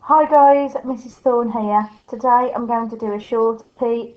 Hi guys, Mrs. Thorne here. Today I'm going to do a short PSHE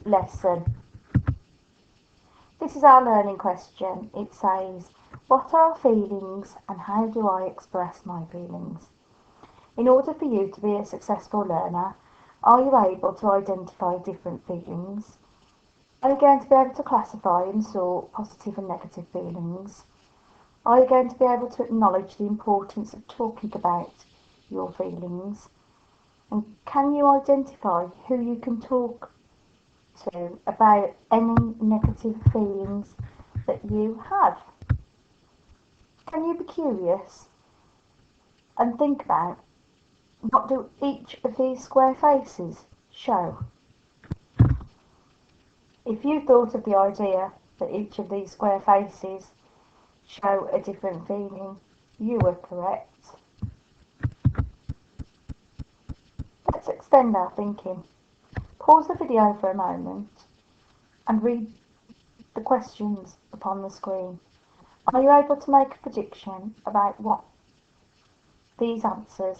lesson. This is our learning question. It says, what are feelings and how do I express my feelings? In order for you to be a successful learner, are you able to identify different feelings? Are you going to be able to classify and sort positive and negative feelings? Are you going to be able to acknowledge the importance of talking about your feelings? And can you identify who you can talk to about any negative feelings that you have? Can you be curious and think about what do each of these square faces show? If you thought of the idea that each of these square faces show a different feeling, you were correct. Let's extend our thinking. Pause the video for a moment and read the questions upon the screen. Are you able to make a prediction about what these answers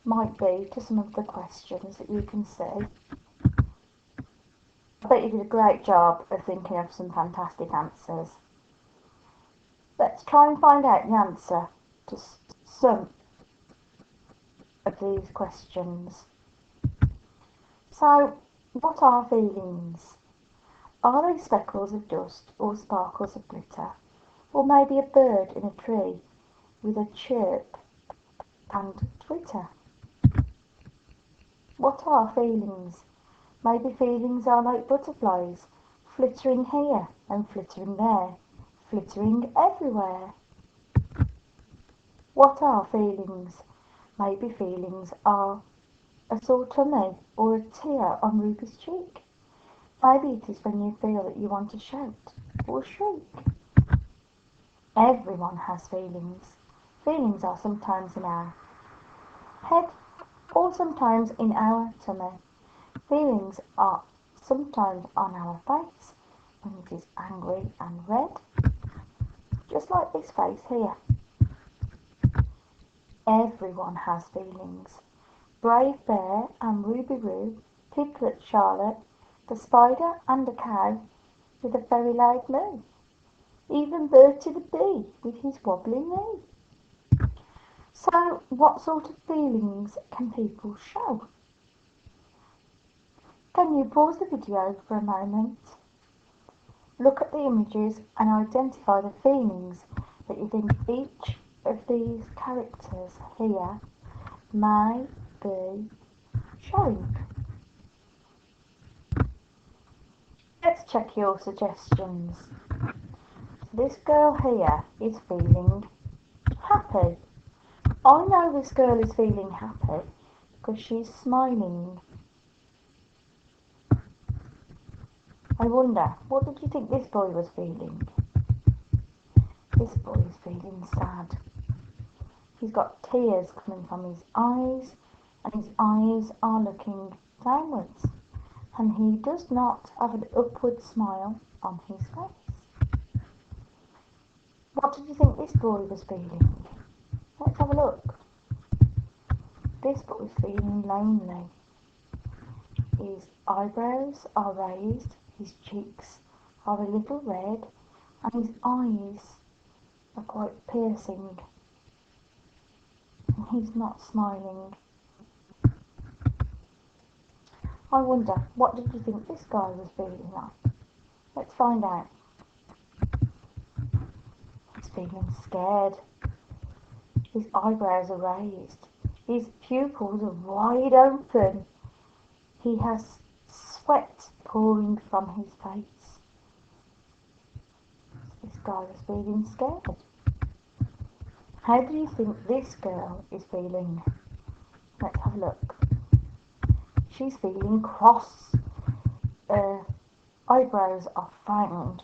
might be to some of the questions that you can see? I bet you did a great job of thinking of some fantastic answers. Let's try and find out the answer to some of these questions. So, what are feelings? Are they speckles of dust or sparkles of glitter? Or maybe a bird in a tree with a chirp and twitter? What are feelings? Maybe feelings are like butterflies, flittering here and flittering there, flittering everywhere. What are feelings? Maybe feelings are a sore tummy or a tear on Ruby's cheek. Maybe it is when you feel that you want to shout or shriek. Everyone has feelings. Feelings are sometimes in our head or sometimes in our tummy. Feelings are sometimes on our face when it is angry and red, just like this face here. Everyone has feelings. Brave Bear and Ruby Roo, Piglet Charlotte, the spider and a cow with a very loud moo. Even Bertie the bee with his wobbly knee. So, what sort of feelings can people show? Can you pause the video for a moment? Look at the images and identify the feelings that you think each of these characters here may be showing. Let's check your suggestions. This girl here is feeling happy. I know this girl is feeling happy because she's smiling. I wonder, what did you think this boy was feeling? This boy is feeling sad. He's got tears coming from his eyes, and his eyes are looking downwards, and he does not have an upward smile on his face. What did you think this boy was feeling? Let's have a look. This boy is feeling lonely. His eyebrows are raised, his cheeks are a little red, and his eyes are quite piercing. And he's not smiling. I wonder, what did you think this guy was feeling like? Let's find out. He's feeling scared. His eyebrows are raised. His pupils are wide open. He has sweat pouring from his face. This guy is feeling scared. How do you think this girl is feeling? Let's have a look. She's feeling cross. Her eyebrows are frowned.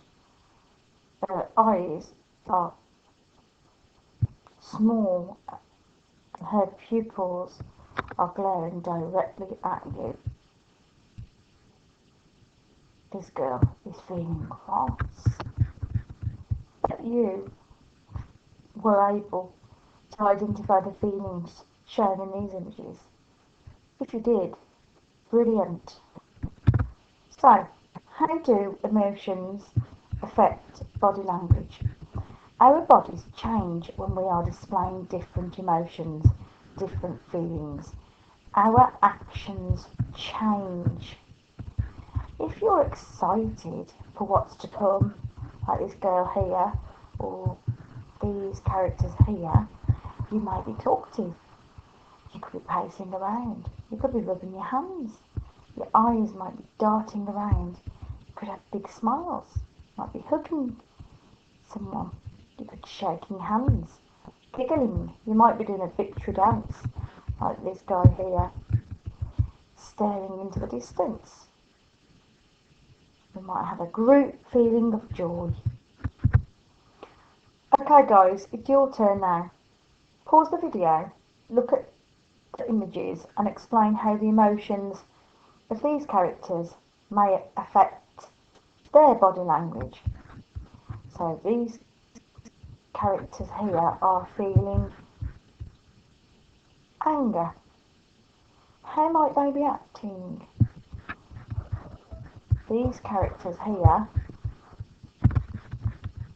Her eyes are small. And her pupils are glaring directly at you. This girl is feeling cross. But you were able to identify the feelings shown in these images? If you did, brilliant. So, how do emotions affect body language? Our bodies change when we are displaying different emotions, different feelings. Our actions change. If you're excited for what's to come, like this girl here, or these characters here, you may be talkative. You could be pacing around. You could be rubbing your hands. Your eyes might be darting around. You could have big smiles. You might be hugging someone. You could be shaking hands, giggling. You might be doing a victory dance, like this guy here, staring into the distance. You might have a group feeling of joy. Okay guys, it's your turn now. Pause the video, look at the images and explain how the emotions of these characters may affect their body language. So these characters here are feeling anger. How might they be acting? These characters here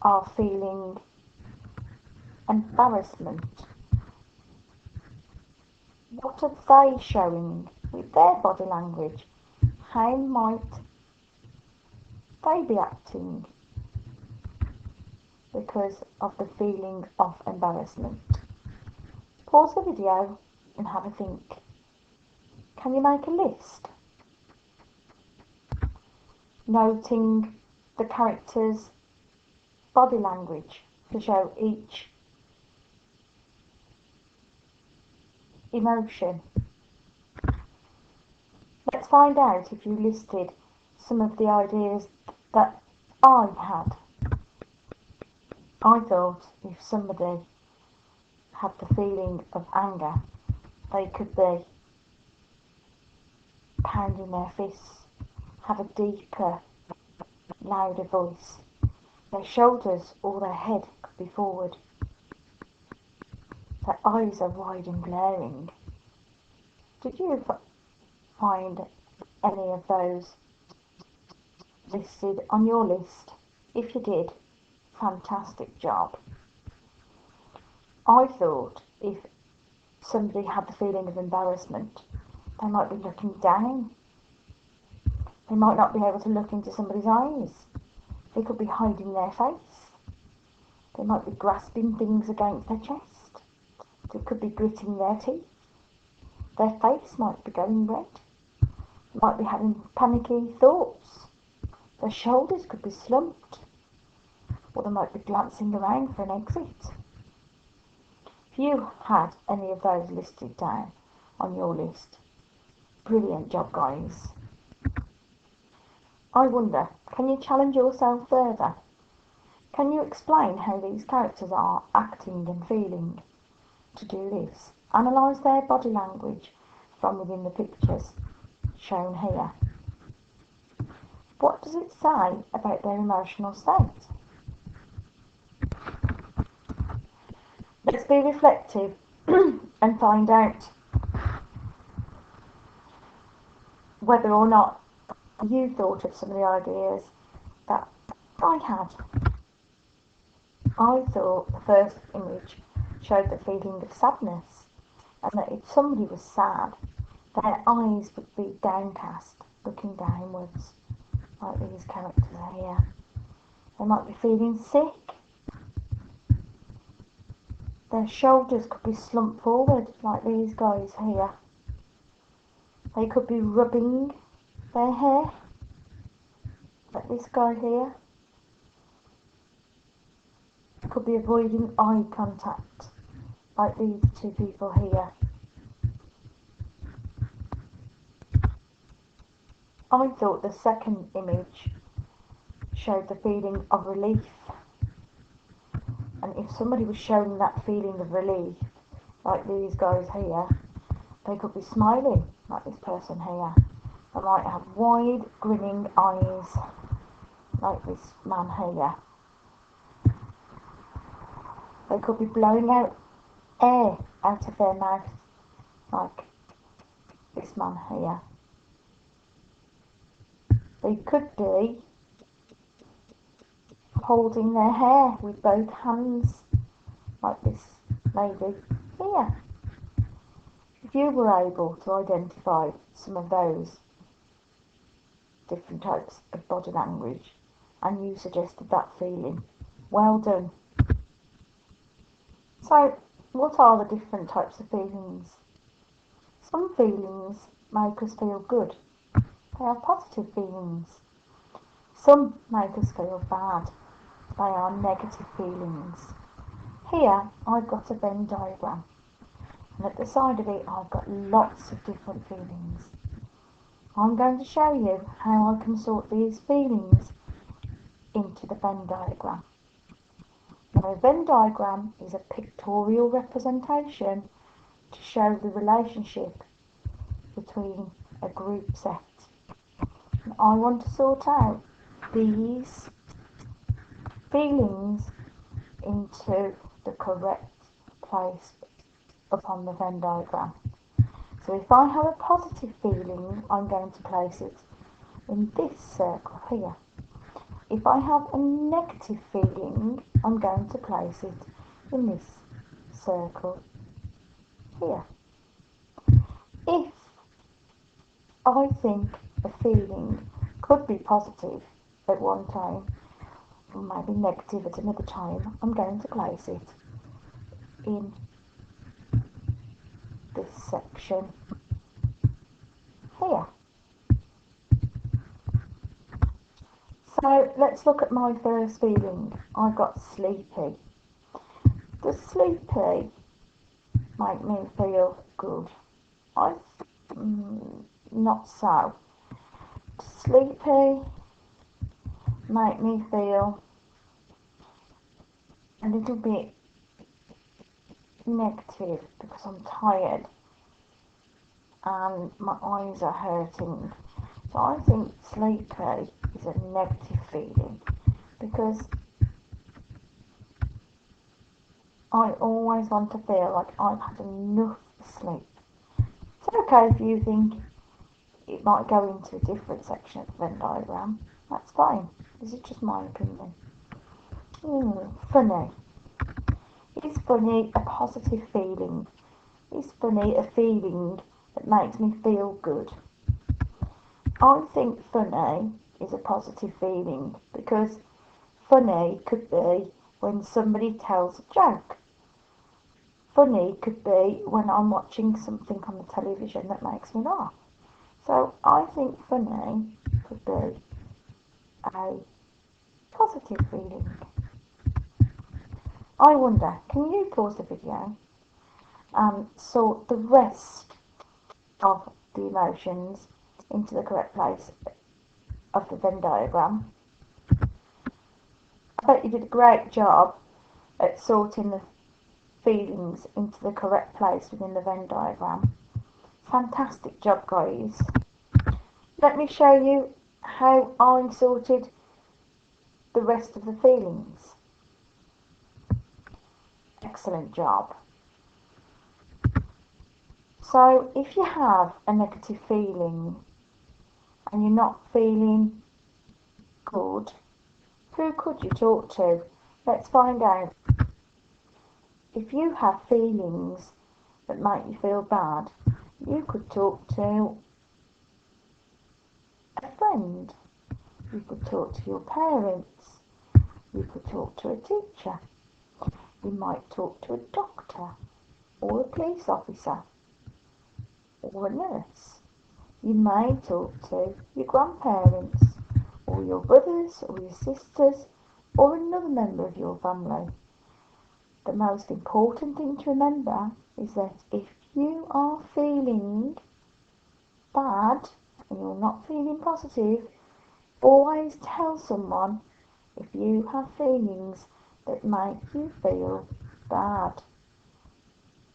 are feeling embarrassment. What are they showing with their body language? How might they be acting because of the feeling of embarrassment? Pause the video and have a think. Can you make a list? Noting the character's body language to show each emotion. Let's find out if you listed some of the ideas that I had. I thought if somebody had the feeling of anger, they could be pounding their fists, have a deeper, louder voice. Their shoulders or their head could be forward. Their eyes are wide and glaring. Did you find any of those listed on your list? If you did, fantastic job. I thought if somebody had the feeling of embarrassment, they might be looking down. They might not be able to look into somebody's eyes. They could be hiding their face. They might be grasping things against their chest. They could be gritting their teeth. Their face might be going red. They might be having panicky thoughts. Their shoulders could be slumped. Or they might be glancing around for an exit. If you had any of those listed down on your list, brilliant job guys. I wonder, can you challenge yourself further? Can you explain how these characters are acting and feeling? To do this, analyse their body language from within the pictures shown here. What does it say about their emotional state? Let's be reflective and find out whether or not you thought of some of the ideas that I had. I thought the first image showed the feeling of sadness, and that if somebody was sad, their eyes would be downcast, looking downwards, like these characters here. They might be feeling sick. Their shoulders could be slumped forward, like these guys here. They could be rubbing their hair, like this guy here. Could be avoiding eye contact, like these two people here. I thought the second image showed the feeling of relief, and if somebody was showing that feeling of relief, like these guys here, they could be smiling, like this person here. They might have wide grinning eyes, like this man here. They could be blowing out air out of their mouth, like this man here. They could be holding their hair with both hands, like this lady here. If you were able to identify some of those different types of body language and you suggested that feeling, well done. So, what are the different types of feelings? Some feelings make us feel good. They are positive feelings. Some make us feel bad. They are negative feelings. Here I've got a Venn diagram, and at the side of it I've got lots of different feelings. I'm going to show you how I can sort these feelings into the Venn diagram. Now, a Venn diagram is a pictorial representation to show the relationship between a group set. And I want to sort out these feelings into the correct place upon the Venn diagram. So if I have a positive feeling, I'm going to place it in this circle here. If I have a negative feeling, I'm going to place it in this circle here. If I think a feeling could be positive at one time, or maybe negative at another time, I'm going to place it in this section here. So let's look at my first feeling. I got sleepy. Does sleepy make me feel good? Not so. Does sleepy make me feel a little bit negative because I'm tired and my eyes are hurting? So I think sleepy is a negative feeling because I always want to feel like I've had enough sleep. It's okay if you think it might go into a different section of the Venn diagram. That's fine. This is just my opinion. Funny. Is funny a positive feeling? Is funny a feeling that makes me feel good? I think funny is a positive feeling because funny could be when somebody tells a joke. Funny could be when I'm watching something on the television that makes me laugh. So I think funny could be a positive feeling. I wonder, can you pause the video and sort the rest of the emotions into the correct place of the Venn diagram? I bet you did a great job at sorting the feelings into the correct place within the Venn diagram. Fantastic job, guys. Let me show you how I sorted the rest of the feelings. Excellent job. So if you have a negative feeling and you're not feeling good, who could you talk to? Let's find out. If you have feelings that make you feel bad, you could talk to a friend. You could talk to your parents. You could talk to a teacher. You might talk to a doctor or a police officer or a nurse. You may talk to your grandparents or your brothers or your sisters or another member of your family. The most important thing to remember is that if you are feeling bad and you're not feeling positive, always tell someone if you have feelings that make you feel bad,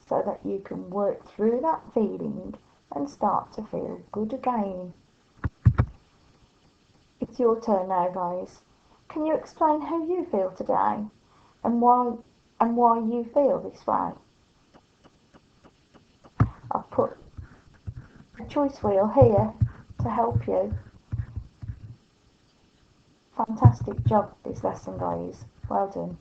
so that you can work through that feeling and start to feel good again. It's your turn now, guys. Can you explain how you feel today and why you feel this way? choice wheel here to help you. Fantastic job this lesson, guys. Well done.